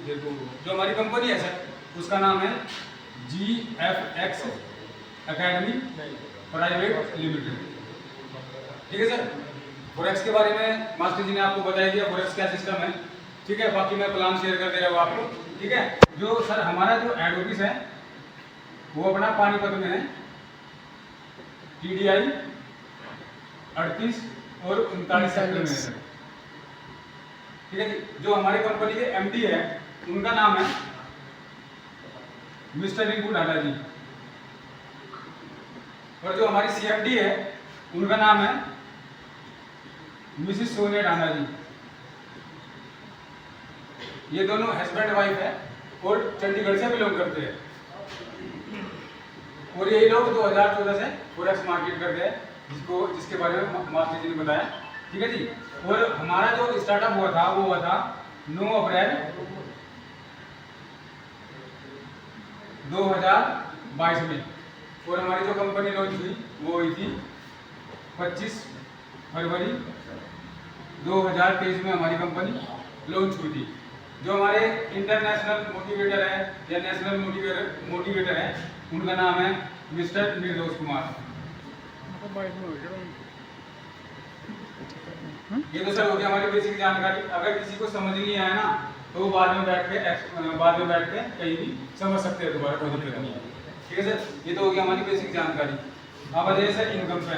देखो जो हमारी कंपनी है सर उसका नाम है GFX एकेडमी प्राइवेट लिमिटेड। ठीक है सर, फॉरेक्स के बारे में मास्टर जी ने आपको बताया दिया फॉरेक्स क्या सिस्टम है। ठीक है, बाकी मैं प्लान शेयर कर दे रहा हूँ आपको। ठीक है, जो सर हमारा जो हेड ऑफिस है वो अपना पानीपत में है, TDI 38 और 39 सेक्टर में है सर। ठीक है जी, जो हमारी कंपनी के MD है उनका नाम है मिस्टर रिंकू ढाला जी, और जो हमारी CMD है उनका नाम है मिसिस सोनिया ढाला जी। ये दोनों हस्बैंड वाइफ है और चंडीगढ़ से बिलोंग करते हैं, और यही लोग 2014 से फॉरेक्स मार्केट करते हैं जिसके बारे में मास्टर जी ने बताया। ठीक है जी, और हमारा जो स्टार्टअप हुआ था वो हुआ था 9 अप्रैल 2022 में, और हमारी जो कंपनी लॉन्च हुई वो हुई थी 25 फरवरी 2023 में हमारी कंपनी लॉन्च हुई थी। जो हमारे इंटरनेशनल मोटिवेटर है या नेशनल मोटिवेटर है उनका नाम है मिस्टर निर्दोष कुमार। ये तो सर हो गया हमारी बेसिक जानकारी। अगर किसी को समझ नहीं आया ना तो वो बाद में बैठ के कहीं भी समझ सकते हैं, दोबारा कोई दिक्कत नहीं है। ठीक है सर, ये तो हो गया हमारी बेसिक जानकारी। अब आ जाइए सर इनकम पे।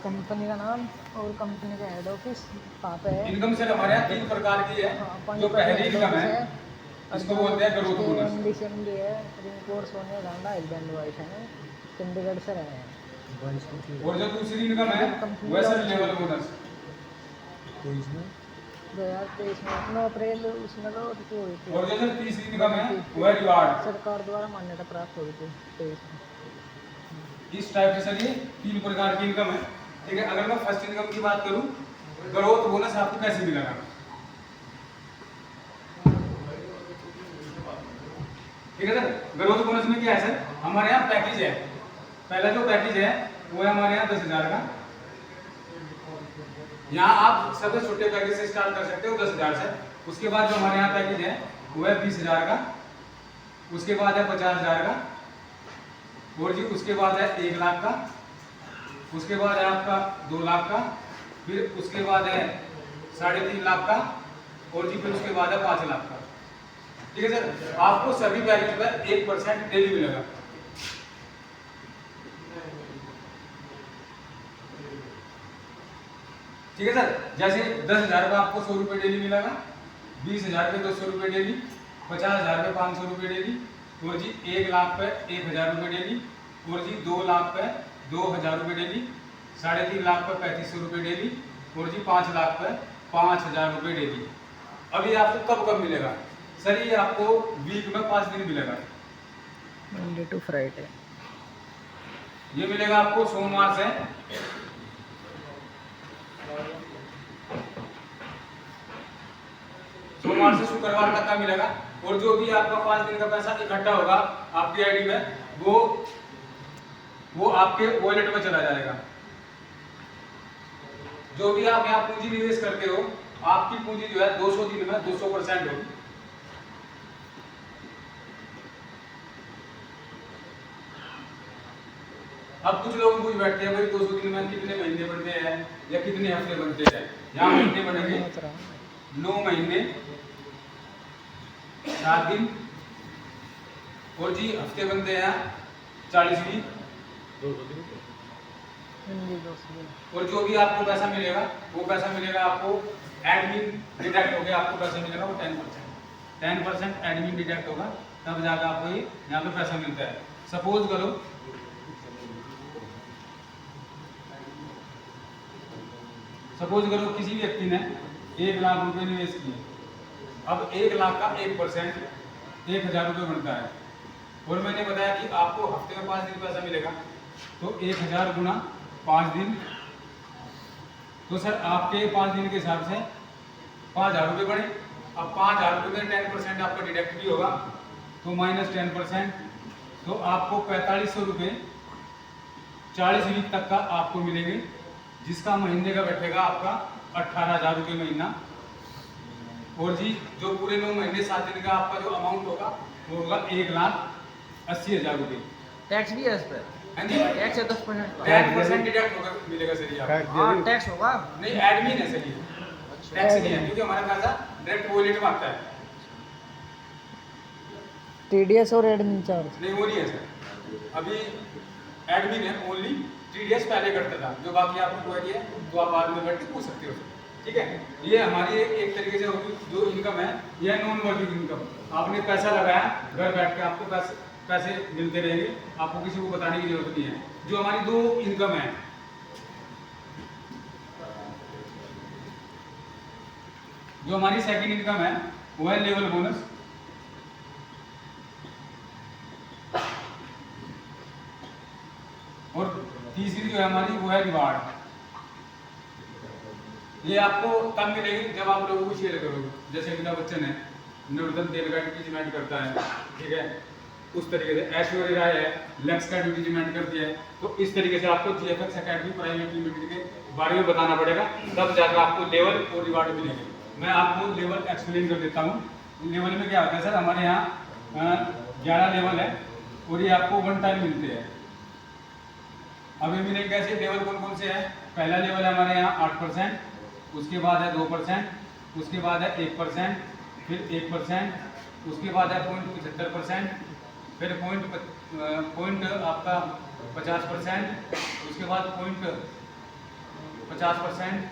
कंपनी का नाम और कंपनी का हेड ऑफिस कहाँ पे है? इनकम सर हमारे यहाँ 3 प्रकार की है। जो पहली इनकम है इसको बोलते हैं ग्रोथ बोनस। MD है रिंकू और सोनिया ढांडा हस्बैंड वाइफ है, चंडीगढ़ से रहे हैं। और जो दूसरी इनकम है वो है सर लेवल बोनस। 2023 में 9 अप्रैल उसमें तो हुई थी। और जो सर तीसरी इनकम है वो है रिवार्ड। सरकार द्वारा मान्यता प्राप्त हुई थी 23 में। इस टाइप से सर ये 3 प्रकार की इनकम है। ठीक है, अगर मैं फर्स्ट इनकम की बात करूं, ग्रोथ बोनस आपको कैसे मिलेगा? ठीक है सर, ग्रोथ बोनस में क्या है सर, हमारे यहाँ पैकेज है। पहला जो पैकेज है वो है हमारे यहाँ 10,000 का। यहाँ आप सबसे छोटे पैकेज से स्टार्ट कर सकते हो 10,000 से। उसके बाद जो हमारे यहाँ पैकेज है वो है 20,000 का, उसके बाद है 50,000 का, और जी उसके बाद है 1 लाख का, उसके बाद है आपका 2 लाख का, फिर उसके बाद है 3.5 लाख का, और जी फिर उसके बाद है 5 लाख का। ठीक है सर, आपको सभी पैकेज पर 1% डेली मिलेगा। ठीक है सर, जैसे 10,000 का आपको 100 रुपये डेली मिलेगा, 20,000 पे 200 रुपये डेली, 50,000 पे 500 रुपये डेली, और जी 1 लाख पे 1,000 रुपये डेली, और जी 2 लाख पे 2,000 रुपये डेली, 3.5 लाख पे 3,500 रुपये डेली, और जी 5 लाख पे 5,000 रुपये डेली। अब ये आपको कब मिलेगा सर? ये आपको वीक में 5 दिन मिलेगा, मंडे टू फ्राइडे। ये मिलेगा आपको सोमवार से शुक्रवार तक का मिलेगा। और जो भी आपका 5 दिन का पैसा इकट्ठा होगा आपकी आईडी में वो आपके वॉलेट में चला जाएगा। जो भी आप यहाँ पूंजी निवेश करते हो आपकी पूंजी जो है 200 दिन में 200% होगी। अब कुछ लोग पूछ बैठते हैं भाई 200 दिन में कितने महीने बनते हैं या कितने हफ्ते बनते हैं? यहाँ महीने बनेंगे 9 महीने 7 दिन, और जी हफ्ते बनते हैं 40 दिन, और जो भी आपको पैसा मिलेगा वो पैसा मिलेगा आपको एडमिन डिडक्ट हो गया, आपको पैसा मिलेगा वो 10% एडमिन डिडक्ट होगा, तब जाकर आपको ये यहाँ पे पैसा मिलता है। सपोज करो किसी व्यक्ति ने 1 लाख रुपए निवेश किए। अब 1 लाख का 1% 1,000 रुपये बनता है, और मैंने बताया कि आपको हफ्ते में 5 दिन पैसा मिलेगा, तो 1,000 गुना 5 दिन, तो सर आपके 5 दिन के हिसाब से 5,000 रुपये बने। अब 5,000 रुपये में 10% आपका डिडक्ट भी होगा, तो -10%, तो आपको 4,500 रुपये 40 वीक तक का आपको मिलेंगे, जिसका महीने का बैठेगा आपका 18,000 रुपये महीना। और जी जो पूरे 9 महीने 7 दिन का आपका जो अमाउंट होगा वो होगा 1,80,000 रुपये। टैक्स भी है इस पर? हाँ जी, टैक्स है 10% का? 10% डिडक्ट होगा मिलेगा सर ये आपको। हाँ टैक्स होगा। नहीं, एडमिन है सर ये, टैक्स नहीं है, क्योंकि हमारा पैसा डायरेक्ट वॉलेट में आता है। TDS और एडमिन चार्ज? नहीं, वो नहीं है सर, अभी एडमिन है ओनली। TDS पहले कटता था, जो बाकी आपको क्वेरी है तो आप बाद में बैठ के पूछ सकते हो, ठीक है। ये हमारी एक तरीके से होगी जो इनकम है, यह नॉन वर्किंग इनकम। आपने पैसा लगाया, घर बैठ के आपको पैसे मिलते रहेंगे, आपको किसी को बताने की जरूरत नहीं है। जो हमारी 2 इनकम है, जो हमारी सेकंड इनकम है वो है लेवल बोनस, और तीसरी जो है हमारी वो है रिवार्ड। ये आपको तब मिलेगी जब आप लोगों को शेयर करोगे। जैसे अमिताभ बच्चन है, नवरत्न तेल का एडवर्टीजमेंट करता है, ठीक है, उस तरीके से ऐश्वर्या राय है, लक्स का एडवर्टीजमेंट करती है। तो इस तरीके से आपको GFX अकेडमी प्राइवेट लिमिटेड के बारे में बताना पड़ेगा, तब जाकर आपको लेवल और रिवार्ड मिलेंगे। मैं आपको लेवल एक्सप्लेन कर देता हूँ। लेवल में क्या होता है सर, हमारे यहाँ 11 लेवल है और ये आपको 1 टाइम मिलते हैं। अभी मिलेंगे कैसे, लेवल कौन कौन से हैं? पहला लेवल है हमारे यहाँ 8%, उसके बाद है 2%, उसके बाद है 1%, फिर 1%, उसके बाद है 0.75%, फिर पॉइंट आपका 50%, उसके बाद 0.50%,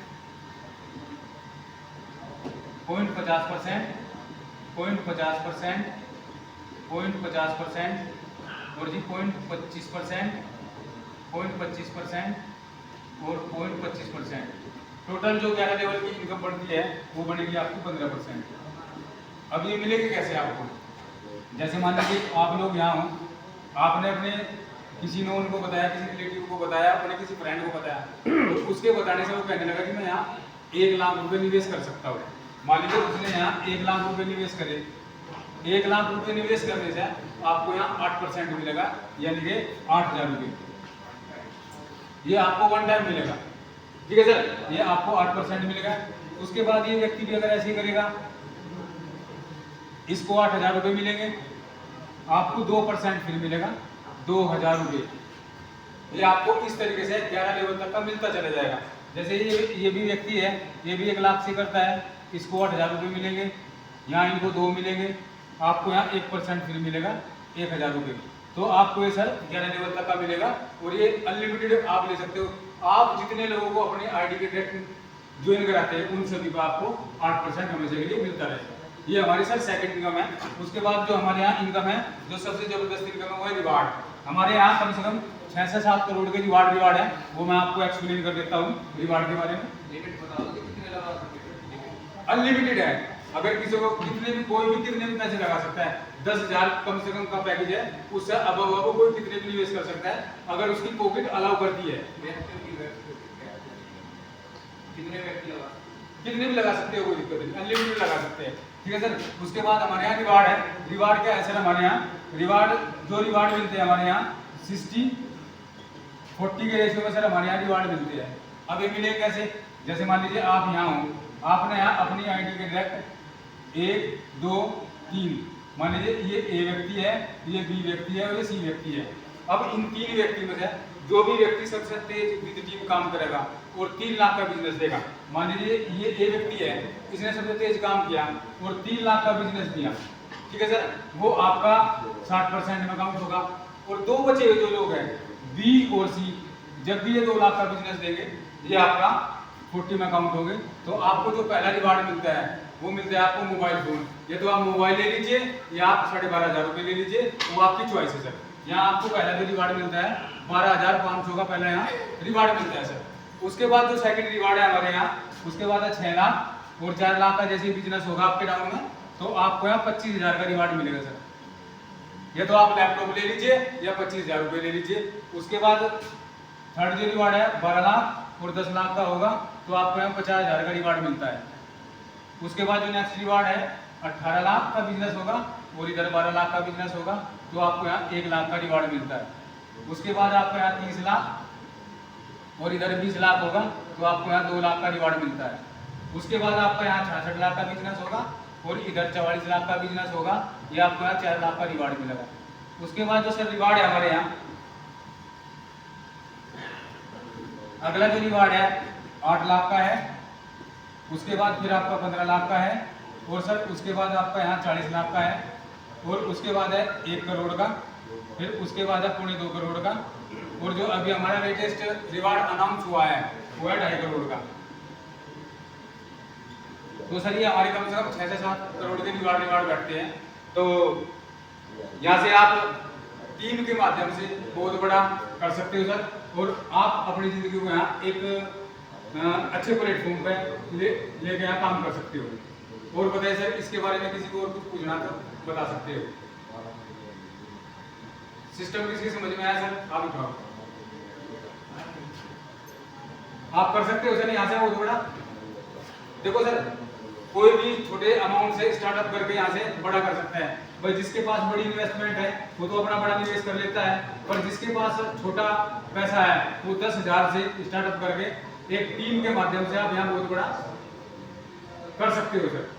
0.50%, 0.50%, 0.50%, और जी 0.25%, 0.25% और 0.25%। टोटल जो 11 लेवल की इनकम बढ़ती है वो बनेगी आपकी 15%। अब ये मिलेगी कैसे आपको? जैसे मान लीजिए आप लोग यहाँ हो, आपने अपने किसी नोन को बताया, किसी रिलेटिव को बताया, अपने किसी फ्रेंड को बताया, तो उसके बताने से वो कहने लगा कि मैं यहाँ 1 लाख रुपए निवेश कर सकता हूँ। मान लीजिए उसने यहाँ 1 लाख रुपए निवेश करे, 1 लाख रुपए निवेश करने से आपको यहाँ 8% मिलेगा, यानी कि 8,000 रुपये। ये आपको 1 टाइम मिलेगा, ठीक है सर, ये आपको 8% मिलेगा। उसके बाद ये व्यक्ति भी अगर ऐसे ही करेगा, इसको 8,000 रुपये मिलेंगे, आपको 2% फिर मिलेगा 2,000 रुपये। ये आपको इस तरीके से 11 लेवल तक का मिलता चला जाएगा। जैसे ये भी व्यक्ति है, ये भी 1 लाख से करता है, इसको 8,000 रुपये मिलेंगे, यहाँ इनको 2 मिलेंगे, आपको यहाँ 1% फिर मिलेगा 1,000 रुपये। तो आपको ये सर 11 लेवल तक का मिलेगा, और ये अनलिमिटेड आप ले सकते हो। आप जितने लोगों को अपने ID के डायरेक्ट ज्वाइन कराते हैं उन सभी को आपको 8% हमेशा के लिए मिलता रहेगा। ये हमारी सर सेकंड इनकम है। उसके बाद जो हमारे यहाँ इनकम है, जो सबसे जबरदस्त इनकम है वो है रिवार्ड। हमारे यहाँ कम से कम 6 से 7 करोड़ के रिवार्ड है, वो मैं आपको एक्सप्लेन कर देता हूँ रिवार्ड के बारे में। लिमिट बता दो कितने लगा सकते हैं? अनलिमिटेड है, अगर किसी को कितने भी, कोई भी कितने भी पैसे लगा सकता है। 10,000 कम से कम का पैकेज है, उससे अब कोई कितने भी निवेश कर सकता है, अगर उसकी पॉकेट अलाउ करती है। कितने भी लगा सकते हो, कोई दिक्कत नहीं, अनलिमिटेड लगा सकते हैं, ठीक है सर। उसके बाद हमारे यहाँ रिवार्ड है। रिवार्ड क्या है सर, हमारे यहाँ रिवार्ड मिलते हैं हमारे यहाँ 60-40 के रेशियो में सर हमारे यहाँ रिवार्ड मिलते हैं। अब ये मिले कैसे? जैसे मान लीजिए आप यहाँ हो, आपने यहाँ अपनी ID के डायरेक्ट 1, 2, 3, मान लीजिए ये A व्यक्ति है, ये B व्यक्ति है और ये C व्यक्ति है। अब इन 3 व्यक्ति में से जो भी व्यक्ति सबसे तेज विद टीम काम करेगा और 3 लाख का बिजनेस देगा, मान लीजिए ये A व्यक्ति है, इसने सबसे तेज काम किया और 3 लाख का बिजनेस दिया, ठीक है सर, वो आपका 60% में काउंट होगा। और 2 बचे हुए जो लोग हैं B और C, जब भी ये 2 लाख का बिजनेस देंगे, ये आपका 40 में काउंट होंगे। तो आपको जो पहला रिवार्ड मिलता है वो मिलता है आपको मोबाइल फोन। ये तो आप मोबाइल ले लीजिए या आप 12,500 रुपये ले लीजिए, वो आपकी चॉइस है सर। यहाँ आपको पहला जो रिवार्ड मिलता है 12,500 का पहला यहाँ रिवार्ड मिलता है सर। उसके बाद जो सेकंड रिवार्ड है हमारे यहाँ, उसके बाद है 6 लाख और 4 लाख का जैसे बिजनेस होगा आपके टाउन में, तो आपको यहाँ 25,000 का रिवार्ड मिलेगा सर। ये तो आप लैपटॉप ले लीजिए या 25,000 रुपये ले लीजिए। उसके बाद थर्ड जो रिवार्ड है 12 लाख और 10 लाख का होगा, तो आपको यहाँ 50,000 का रिवार्ड मिलता है। उसके बाद जो नेक्स्ट रिवार्ड है 18 लाख का बिजनेस होगा और इधर 12 लाख का बिजनेस होगा, तो आपको यहाँ 1 लाख का रिवार्ड मिलता है। उसके बाद आपको यहाँ 30 लाख और इधर 20 लाख होगा, तो आपको यहाँ 2 लाख का रिवार्ड मिलता है। उसके बाद आपका यहाँ 66 लाख का बिजनेस होगा और इधर 44 लाख का बिजनेस होगा। ये आपको यहाँ 4 लाख का रिवार्ड मिलेगा। उसके बाद जो सर रिवार्ड है हमारे यहाँ, अगला जो रिवार्ड है 8 लाख का है। उसके बाद फिर आपका 15 लाख का है और सर उसके बाद आपका यहाँ 40 लाख का है और उसके बाद है 1 करोड़ का, फिर उसके बाद है 2.25 करोड़ का और जो अभी हमारा लेटेस्ट रिवार्ड अनाउंस हुआ है वो है 2.5 करोड़ का। तो सर ये हमारे कम से कम 6 से 7 करोड़ के रिवार्ड बैठते हैं। तो यहाँ से आप टीम के माध्यम से बहुत बड़ा कर सकते हो सर, और आप अपनी जिंदगी को यहाँ एक अच्छे प्लेटफॉर्म पे लेके यहाँ काम कर सकते हो। और बताइए सर, इसके बारे में किसी को और कुछ पूछना तो बता सकते हो। सिस्टम किसी समझ में आया सर? आप उठाओ, आप कर सकते हो सर यहाँ से बहुत बड़ा। देखो सर, कोई भी छोटे अमाउंट से स्टार्टअप करके यहाँ से बड़ा कर सकता है। भाई जिसके पास बड़ी इन्वेस्टमेंट है वो तो अपना बड़ा निवेश कर लेता है, पर जिसके पास छोटा पैसा है वो 10,000 से स्टार्टअप करके एक टीम के माध्यम से आप यहाँ बहुत बड़ा कर सकते हो सर।